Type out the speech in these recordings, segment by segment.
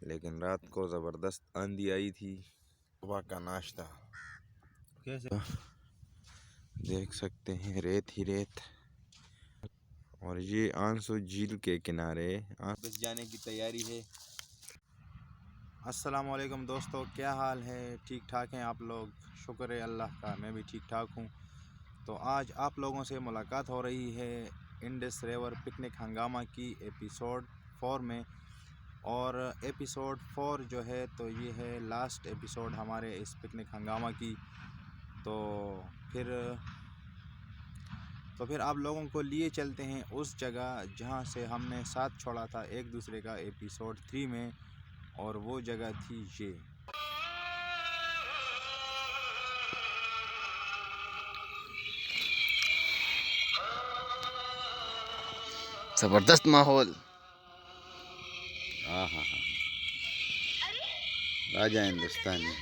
लेकिन रात को ज़बरदस्त आंधी आई थी। सुबह का नाश्ता कैसे देख सकते हैं, रेत ही रेत। और ये आंसू झील के किनारे वापस जाने की तैयारी है। अस्सलाम वालेकुम दोस्तों, क्या हाल है? ठीक ठाक हैं आप लोग? शुक्र है अल्लाह का, मैं भी ठीक ठाक हूँ। तो आज आप लोगों से मुलाकात हो रही है इंडस रिवर पिकनिक हंगामा की एपिसोड 4 में। और एपिसोड 4 जो है तो ये है लास्ट एपिसोड हमारे इस पिकनिक हंगामा की। तो फिर आप लोगों को लिए चलते हैं उस जगह जहां से हमने साथ छोड़ा था एक दूसरे का एपिसोड 3 में, और वो जगह थी ये। जबरदस्त माहौल। हाँ हाँ हाँ, राजा हिंदुस्तानी।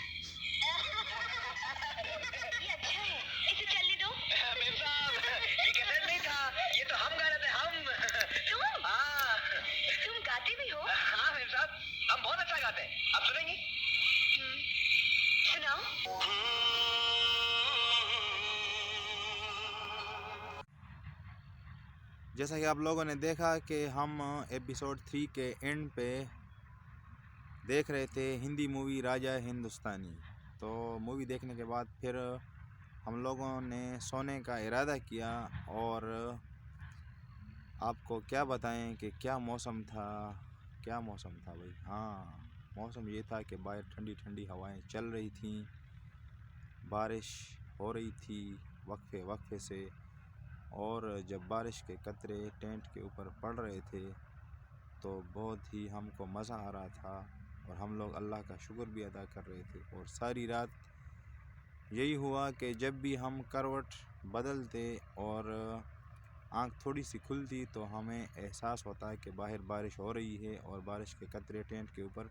जैसा कि आप लोगों ने देखा कि हम एपिसोड 3 के एंड पे देख रहे थे हिंदी मूवी राजा हिंदुस्तानी। तो मूवी देखने के बाद फिर हम लोगों ने सोने का इरादा किया। और आपको क्या बताएं कि क्या मौसम था, क्या मौसम था भाई। हाँ, मौसम ये था कि बाहर ठंडी ठंडी हवाएं चल रही थी, बारिश हो रही थी वक्फे वक्फे से। और जब बारिश के कतरे टेंट के ऊपर पड़ रहे थे तो बहुत ही हमको मज़ा आ रहा था, और हम लोग अल्लाह का शुक्र भी अदा कर रहे थे। और सारी रात यही हुआ कि जब भी हम करवट बदलते और आँख थोड़ी सी खुलती तो हमें एहसास होता है कि बाहर बारिश हो रही है, और बारिश के कतरे टेंट के ऊपर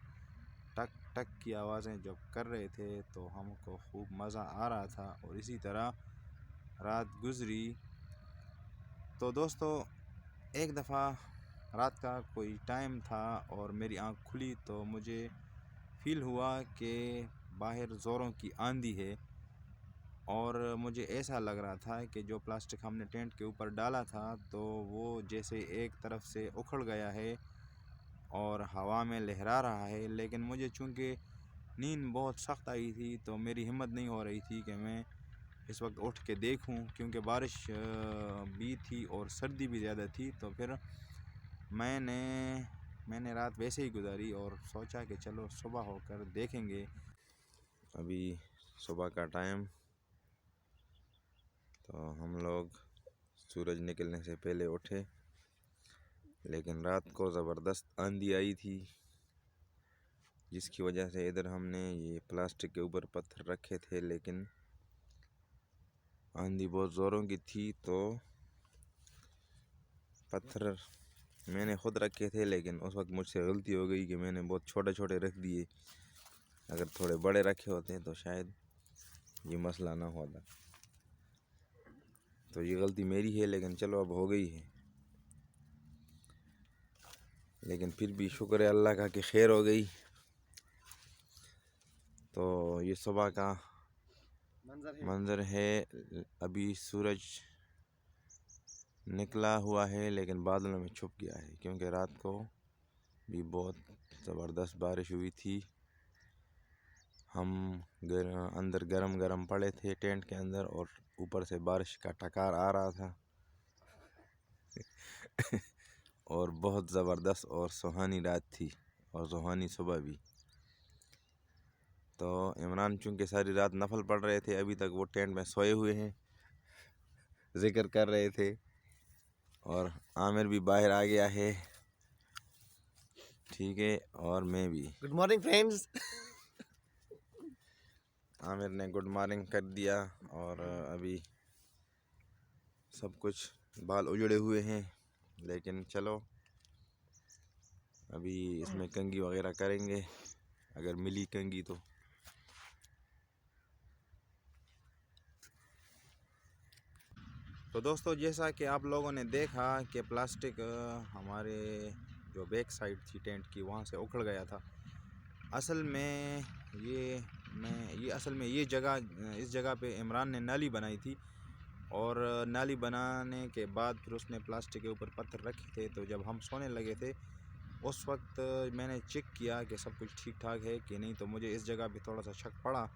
टक टक की आवाज़ें जब कर रहे थे तो हमको खूब मज़ा आ रहा था। और इसी तरह रात गुजरी। तो दोस्तों, एक दफ़ा रात का कोई टाइम था और मेरी आँख खुली तो मुझे फ़ील हुआ कि बाहर ज़ोरों की आंधी है। और मुझे ऐसा लग रहा था कि जो प्लास्टिक हमने टेंट के ऊपर डाला था तो वो जैसे एक तरफ से उखड़ गया है और हवा में लहरा रहा है। लेकिन मुझे चूँकि नींद बहुत सख्त आई थी तो मेरी हिम्मत नहीं हो रही थी कि मैं इस वक्त उठ के देखूं, क्योंकि बारिश भी थी और सर्दी भी ज़्यादा थी। तो फिर मैंने रात वैसे ही गुजारी और सोचा कि चलो सुबह होकर देखेंगे। अभी सुबह का टाइम, तो हम लोग सूरज निकलने से पहले उठे। लेकिन रात को ज़बरदस्त आंधी आई थी, जिसकी वजह से इधर हमने ये प्लास्टिक के ऊपर पत्थर रखे थे, लेकिन आंधी बहुत ज़ोरों की थी तो पत्थर मैंने ख़ुद रखे थे। लेकिन उस वक्त मुझसे गलती हो गई कि मैंने बहुत छोटे छोटे रख दिए। अगर थोड़े बड़े रखे होते तो शायद ये मसला ना होता। तो ये गलती मेरी है, लेकिन चलो अब हो गई है। लेकिन फिर भी शुक्र है अल्लाह का कि खैर हो गई। तो ये सुबह का मंज़र है। अभी सूरज निकला हुआ है लेकिन बादलों में छुप गया है, क्योंकि रात को भी बहुत ज़बरदस्त बारिश हुई थी। हम अंदर गरम गरम पड़े थे टेंट के अंदर, और ऊपर से बारिश का टकार आ रहा था और बहुत ज़बरदस्त और सुहानी रात थी, और सुहानी सुबह भी। तो इमरान चूँकि सारी रात नफल पढ़ रहे थे, अभी तक वो टेंट में सोए हुए हैं, जिक्र कर रहे थे। और आमिर भी बाहर आ गया है, ठीक है, और मैं भी। Good morning friends. आमिर ने गुड मॉर्निंग कर दिया, और अभी सब कुछ बाल उजड़े हुए हैं, लेकिन चलो अभी इसमें कंघी वगैरह करेंगे अगर मिली कंघी तो। दोस्तों, जैसा कि आप लोगों ने देखा कि प्लास्टिक हमारे जो बैक साइड थी टेंट की, वहाँ से उखड़ गया था। असल में ये जगह, इस जगह पे इमरान ने नाली बनाई थी, और नाली बनाने के बाद फिर उसने प्लास्टिक के ऊपर पत्थर रखे थे। तो जब हम सोने लगे थे उस वक्त मैंने चेक किया कि सब कुछ ठीक ठाक है कि नहीं, तो मुझे इस जगह पे थोड़ा सा शक पड़ा।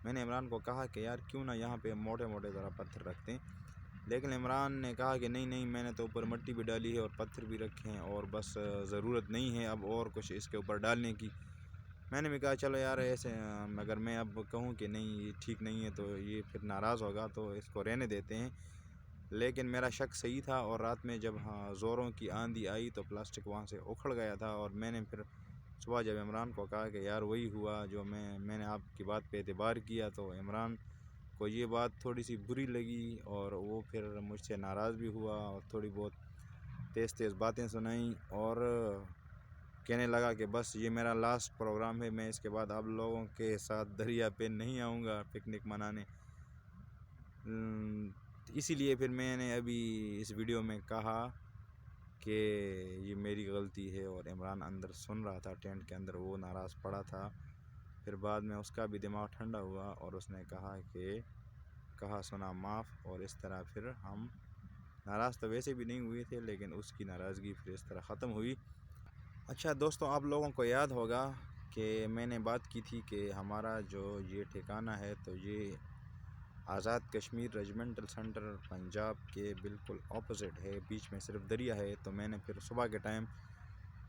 मैंने इमरान को कहा कि यार क्यों ना यहाँ पे मोटे मोटे ज़रा पत्थर रखते हैं, लेकिन इमरान ने कहा कि नहीं नहीं, मैंने तो ऊपर मिट्टी भी डाली है और पत्थर भी रखे हैं, और बस ज़रूरत नहीं है अब और कुछ इसके ऊपर डालने की। मैंने भी कहा चलो यार ऐसे अगर मैं अब कहूँ कि नहीं ये ठीक नहीं है तो ये फिर नाराज़ होगा, तो इसको रहने देते हैं। लेकिन मेरा शक सही था, और रात में जब ज़ोरों की आंधी आई तो प्लास्टिक वहाँ से उखड़ गया था। और मैंने फिर सुबह जब इमरान को कहा कि यार वही हुआ जो मैंने आपकी बात पे एतबार किया, तो इमरान को ये बात थोड़ी सी बुरी लगी, और वो फिर मुझसे नाराज़ भी हुआ और थोड़ी बहुत तेज़ तेज़ बातें सुनाई, और कहने लगा कि बस ये मेरा लास्ट प्रोग्राम है, मैं इसके बाद आप लोगों के साथ दरिया पे नहीं आऊँगा पिकनिक मनाने। इसीलिए फिर मैंने अभी इस वीडियो में कहा कि ये मेरी गलती है, और इमरान अंदर सुन रहा था टेंट के अंदर, वो नाराज़ पड़ा था। फिर बाद में उसका भी दिमाग ठंडा हुआ और उसने कहा कि कहा सुना माफ़, और इस तरह फिर हम नाराज़ तो वैसे भी नहीं हुए थे, लेकिन उसकी नाराज़गी फिर इस तरह ख़त्म हुई। अच्छा दोस्तों, आप लोगों को याद होगा कि मैंने बात की थी कि हमारा जो ये ठिकाना है तो ये आज़ाद कश्मीर रेजिमेंटल सेंटर पंजाब के बिल्कुल ऑपोजिट है, बीच में सिर्फ दरिया है। तो मैंने फिर सुबह के टाइम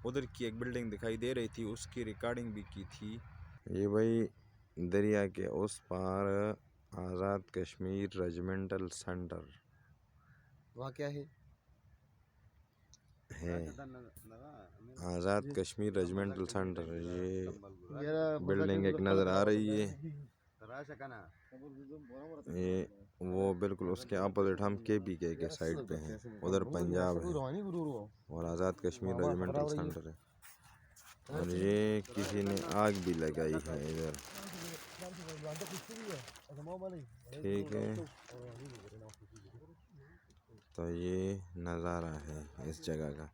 उधर की एक बिल्डिंग दिखाई दे रही थी, उसकी रिकॉर्डिंग भी की थी। ये भाई दरिया के उस पार आज़ाद कश्मीर रेजिमेंटल सेंटर वहाँ क्या है? Azad Kashmir regimental centre. ये यार बिल्डिंग एक नज़र आ रही है, ये वो बिल्कुल उसके अपोजिट हम के साइड पे हैं, उधर पंजाब है और आज़ाद कश्मीर रेजिमेंटल सेंटर है। और ये किसी ने आग भी लगाई है इधर, ठीक है। तो ये नज़ारा है इस जगह का।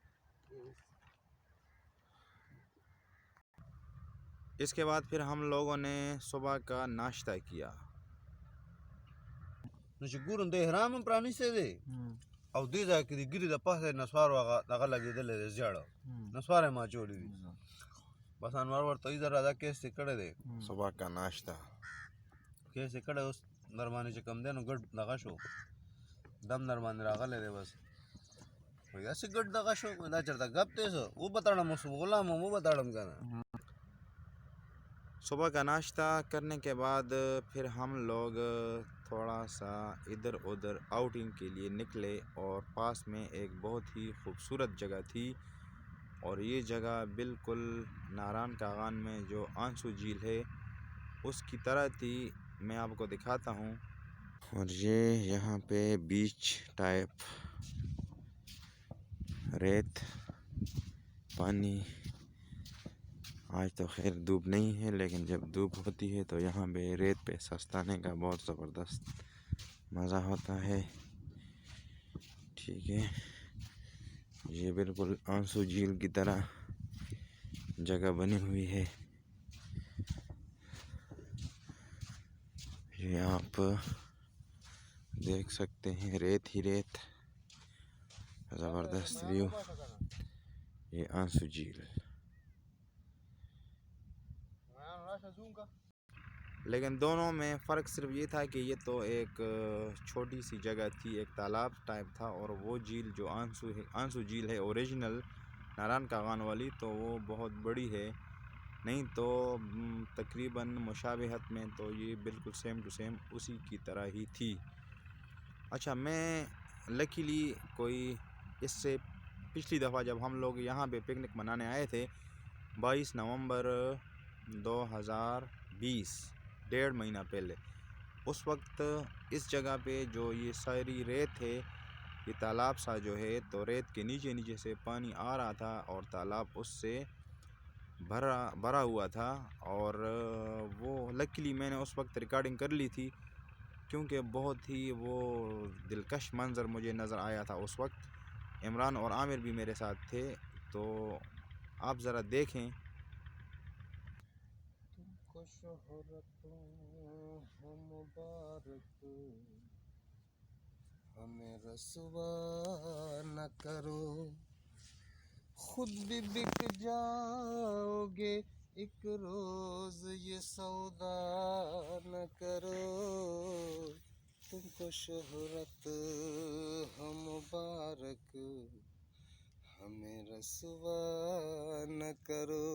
इसके बाद फिर हम लोगों ने सुबह का नाश्ता किया। Nashiguro de Hram Prani Sede. Au Diza Giri the Pasa Naswara Nagalagi de Zero. Naswara Majori. Basan Marvar Toiza Rada case the Kade. सुबह का नाश्ता Case the Kados Narmani come then good Nagasho. Dam Narman Ragale was. That's a good Nagasho. That's the Gaptes. Ubatana Musulam, Mubataram Gana. सुबह का नाश्ता करने के बाद फिर हम लोग थोड़ा सा इधर उधर आउटिंग के लिए निकले, और पास में एक बहुत ही खूबसूरत जगह थी, और ये जगह बिल्कुल नारायण कागान में जो आंसू झील है उसकी तरह थी। मैं आपको दिखाता हूँ। और ये यहाँ पे बीच टाइप, रेत, पानी। आज तो खैर धूप नहीं है, लेकिन जब धूप होती है तो यहाँ पे रेत पे सस्ताने का बहुत ज़बरदस्त मज़ा होता है, ठीक है। ये बिल्कुल आंसू झील की तरह जगह बनी हुई है। ये आप देख सकते हैं, रेत ही रेत, ज़बरदस्त व्यू। ये आंसू झील, लेकिन दोनों में फ़र्क सिर्फ ये था कि ये तो एक छोटी सी जगह थी, एक तालाब टाइप था, और वो झील जो आंसू झील है ओरिजिनल नारायण कागान वाली, तो वो बहुत बड़ी है। नहीं तो तकरीबन मुशाबिहत में तो ये बिल्कुल सेम टू सेम उसी की तरह ही थी। अच्छा, मैं लकीली कोई इससे पिछली दफ़ा जब हम लोग यहाँ पे पिकनिक मनाने आए थे 22 नवंबर 2020, 1.5 महीना पहले, उस वक्त इस जगह पे जो ये सारी रेत है, ये तालाब सा जो है, तो रेत के नीचे नीचे से पानी आ रहा था और तालाब उससे भरा हुआ था। और वो लकीली मैंने उस वक्त रिकॉर्डिंग कर ली थी, क्योंकि बहुत ही वो दिलकश मंज़र मुझे नज़र आया था उस वक्त। इमरान और आमिर भी मेरे साथ थे, तो आप ज़रा देखें। शोहरतों हो मुबारक, हमें रसवा न करो। खुद भी बिक जाओगे एक रोज, ये सौदा न करो। तुमको शोहरत हो मुबारक, हमें रसवा न करो।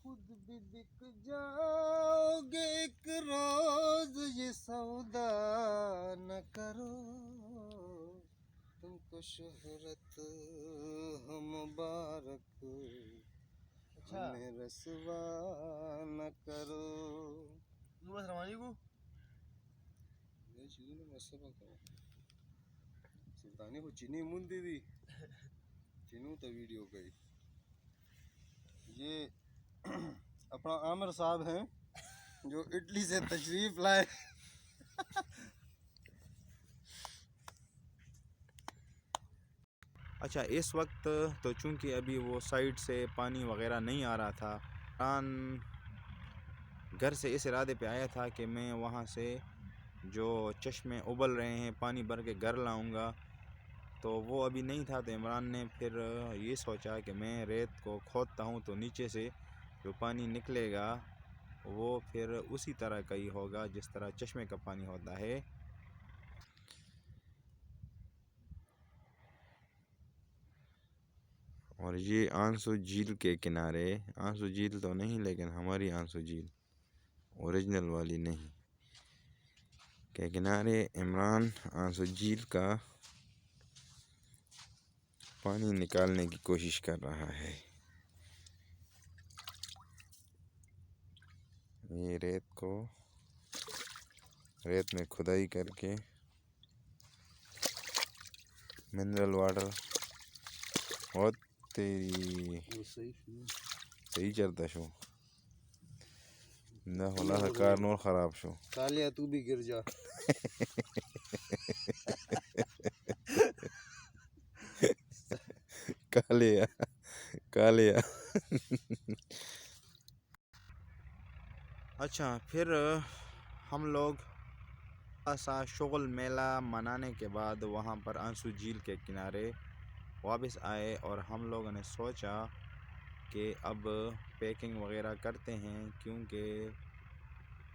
खुद भी बिक जाओगे एक रोज, ये सौदा न करो। तुमको शोहरत हो मुबारक, हमें रसवा न करो। बस रवानी को ये चीज़ ना मसला करो। सुल्तानी को चीनी मुंदी दी चीनू तो वीडियो गई। ये अपना आमिर साहब हैं जो इटली से तशरीफ लाए। अच्छा, इस वक्त तो चूंकि अभी वो साइड से पानी वगैरह नहीं आ रहा था, इमरान घर से इस इरादे पे आया था कि मैं वहाँ से जो चश्मे उबल रहे हैं पानी भर के घर लाऊंगा, तो वो अभी नहीं था। तो इमरान ने फिर ये सोचा कि मैं रेत को खोदता हूँ तो नीचे से जो पानी निकलेगा वो फिर उसी तरह का ही होगा जिस तरह चश्मे का पानी होता है। और ये आंसू झील के किनारे, आंसू झील तो नहीं लेकिन हमारी आंसू झील ओरिजिनल वाली नहीं, के किनारे इमरान आंसू झील का पानी निकालने की कोशिश कर रहा है। ये रेत में खुदाई करके मिनरल वाटर बहुत तेरी सही चलता शो ना होला कारनोर खराब शो। कालिया तू भी गिर जा। कालिया कालिया। अच्छा, फिर हम लोग ऐसा शुगल मेला मनाने के बाद वहाँ पर आंसू झील के किनारे वापस आए और हम लोगों ने सोचा कि अब पैकिंग वगैरह करते हैं, क्योंकि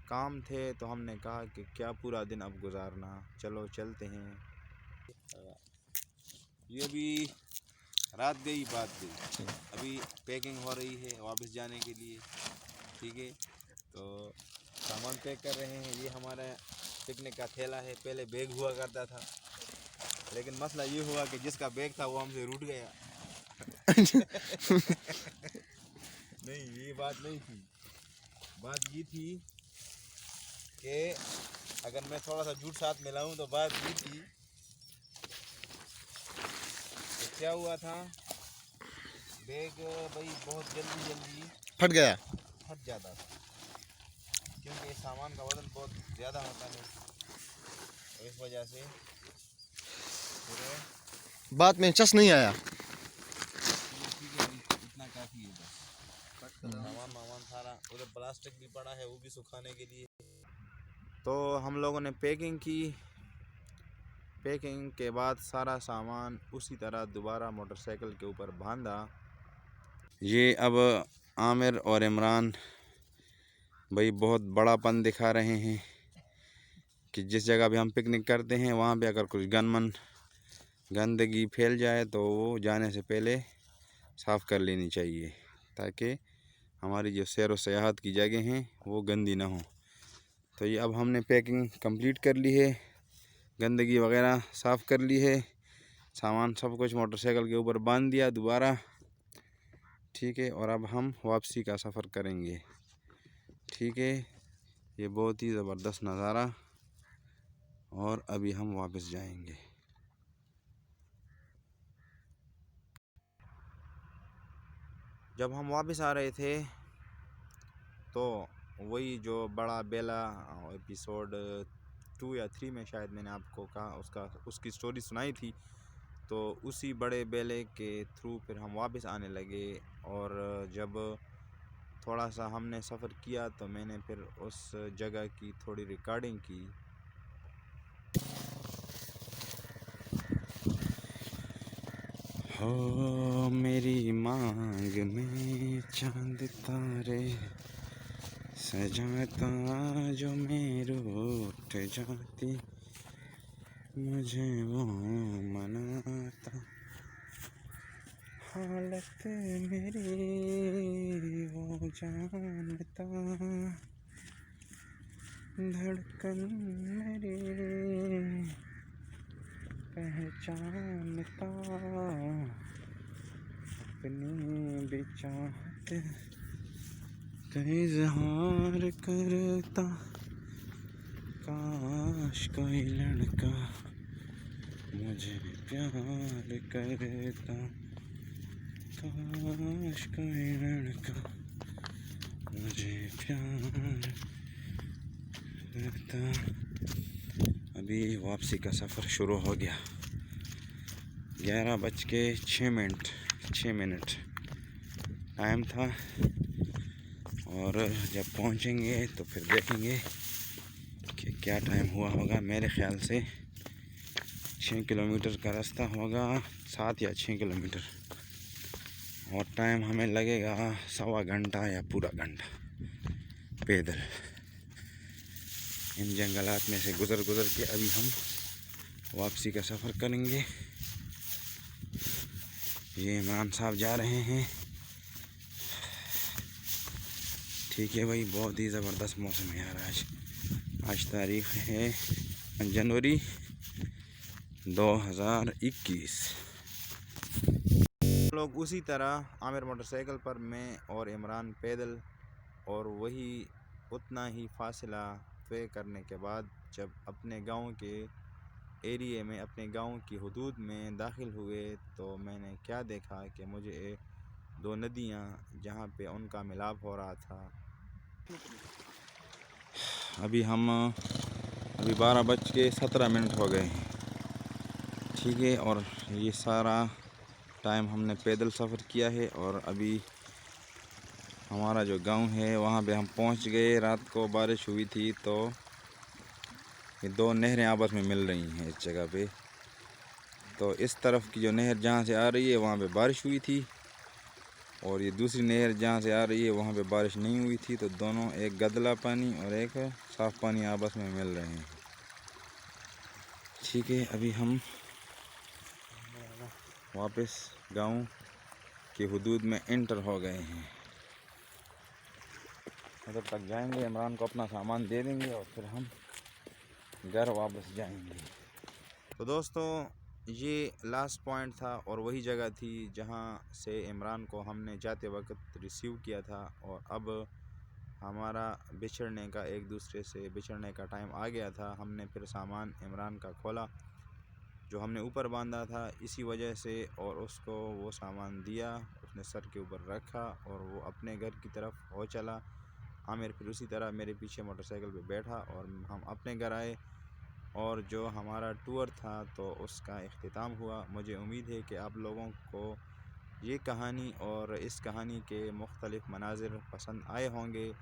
काम थे तो हमने कहा कि क्या पूरा दिन अब गुजारना, चलो चलते हैं। ये अभी रात गई बात गई, अभी पैकिंग हो रही है वापस जाने के लिए। ठीक है, तो सामान पैक कर रहे हैं। ये हमारा पिकनिक का थैला है, पहले बैग हुआ करता था, लेकिन मसला ये हुआ कि जिसका बैग था वो हमसे रूठ गया। नहीं, ये बात नहीं थी। बात ये थी कि अगर मैं थोड़ा सा झूठ साथ मिलाऊं तो बात ये थी कि क्या हुआ था, बैग भाई बहुत जल्दी फट गया। फट जाता था, क्योंकि इस सामान का वज़न बहुत ज़्यादा होता है, तो इस वजह से पूरे बात में चस नहीं आया। ठीक है, इतना काफ़ी है बस। सामान सारा उधर प्लास्टिक भी पड़ा है, वो भी सुखाने के लिए। तो हम लोगों ने पैकिंग की, पैकिंग के बाद सारा सामान उसी तरह दोबारा मोटरसाइकिल के ऊपर बांधा। ये अब आमिर और इमरान भाई बहुत बड़ापन दिखा रहे हैं कि जिस जगह पे हम पिकनिक करते हैं वहाँ पे अगर कुछ गंदगी फैल जाए तो वो जाने से पहले साफ़ कर लेनी चाहिए, ताकि हमारी जो सैर व सयाहत की जगह हैं वो गंदी ना हो। तो ये अब हमने पैकिंग कंप्लीट कर ली है, गंदगी वगैरह साफ़ कर ली है, सामान सब कुछ मोटरसाइकिल के ऊपर बांध दिया दोबारा। ठीक है, और अब हम वापसी का सफ़र करेंगे। ठीक है, ये बहुत ही ज़बरदस्त नज़ारा, और अभी हम वापस जाएंगे। जब हम वापस आ रहे थे तो वही जो बड़ा बेला एपिसोड 2 या 3 में शायद मैंने आपको कहा उसकी स्टोरी सुनाई थी। तो उसी बड़े बेले के थ्रू फिर हम वापस आने लगे। और जब थोड़ा सा हमने सफ़र किया तो मैंने फिर उस जगह की थोड़ी रिकॉर्डिंग की। हो मेरी मांग में चांद तारे सजाता जो मेरे उठ जाती, मुझे वो मनाता, हालत मेरी वो जानता, धड़कन मेरी पहचानता, अपनी भी चाहत का इजहार करता, काश कोई लड़का मुझे प्यार करता, काश कोई लड़का मुझे प्यार करता। अभी वापसी का सफ़र शुरू हो गया। 11:06 टाइम था। और जब पहुंचेंगे तो फिर देखेंगे कि क्या टाइम हुआ होगा। मेरे ख़्याल से 6 किलोमीटर का रास्ता होगा, 7 या 6 किलोमीटर, और टाइम हमें लगेगा 1.25 घंटा या पूरा घंटा पैदल। इन जंगलात में से गुज़र के अभी हम वापसी का सफ़र करेंगे। ये इमरान साहब जा रहे हैं। ठीक है भाई, बहुत ही ज़बरदस्त मौसम है यार। आज तारीख़ है जनवरी 2021। लोग उसी तरह आमिर मोटरसाइकिल पर, मैं और इमरान पैदल, और वही उतना ही फासला तय करने के बाद जब अपने गांव के एरिए में, अपने गांव की हदूद में दाखिल हुए तो मैंने क्या देखा कि मुझे 2 नदियां जहां पे उनका मिलाप हो रहा था। अभी 12:17 हो गए हैं। ठीक है, और ये सारा टाइम हमने पैदल सफ़र किया है। और अभी हमारा जो गांव है वहाँ पे हम पहुँच गए। रात को बारिश हुई थी तो ये 2 नहरें आपस में मिल रही हैं इस जगह पे। तो इस तरफ की जो नहर जहाँ से आ रही है वहाँ पे बारिश हुई थी, और ये दूसरी नहर जहाँ से आ रही है वहाँ पे बारिश नहीं हुई थी। तो दोनों, एक गदला पानी और एक साफ़ पानी आपस में मिल रहे हैं। ठीक है, अभी हम वापस गांव के हदूद में एंटर हो गए हैं। उधर तक जाएंगे, इमरान को अपना सामान दे देंगे और फिर हम घर वापस जाएंगे। तो दोस्तों, ये लास्ट पॉइंट था और वही जगह थी जहाँ से इमरान को हमने जाते वक्त रिसीव किया था। और अब हमारा बिछड़ने का, एक दूसरे से बिछड़ने का टाइम आ गया था। हमने फिर सामान इमरान का खोला जो हमने ऊपर बांधा था इसी वजह से, और उसको वो सामान दिया, उसने सर के ऊपर रखा और वो अपने घर की तरफ हो चला। आमिर फिर उसी तरह मेरे पीछे मोटरसाइकिल पे बैठा और हम अपने घर आए। और जो हमारा टूर था तो उसका इख्तिताम हुआ। मुझे उम्मीद है कि आप लोगों को ये कहानी और इस कहानी के मुख्तलिफ़ मनाज़िर पसंद आए होंगे।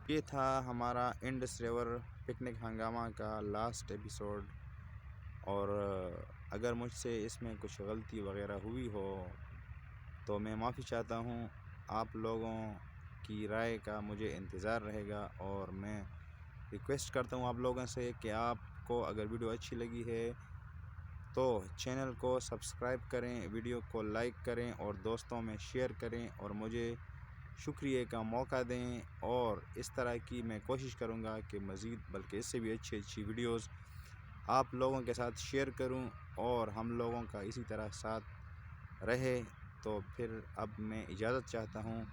ये था हमारा इंडस रिवर पिकनिक हंगामा का लास्ट एपिसोड। और अगर मुझसे इसमें कुछ गलती वगैरह हुई हो तो मैं माफ़ी चाहता हूँ। आप लोगों की राय का मुझे इंतज़ार रहेगा। और मैं रिक्वेस्ट करता हूँ आप लोगों से कि आपको अगर वीडियो अच्छी लगी है तो चैनल को सब्सक्राइब करें, वीडियो को लाइक करें और दोस्तों में शेयर करें, और मुझे शुक्रिया का मौका दें। और इस तरह की मैं कोशिश करूँगा कि मज़ीद, बल्कि इससे भी अच्छी वीडियोज़ आप लोगों के साथ शेयर करूं और हम लोगों का इसी तरह साथ रहे। तो फिर अब मैं इजाज़त चाहता हूं।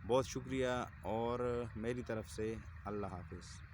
बहुत शुक्रिया और मेरी तरफ़ से अल्लाह हाफ़िज़।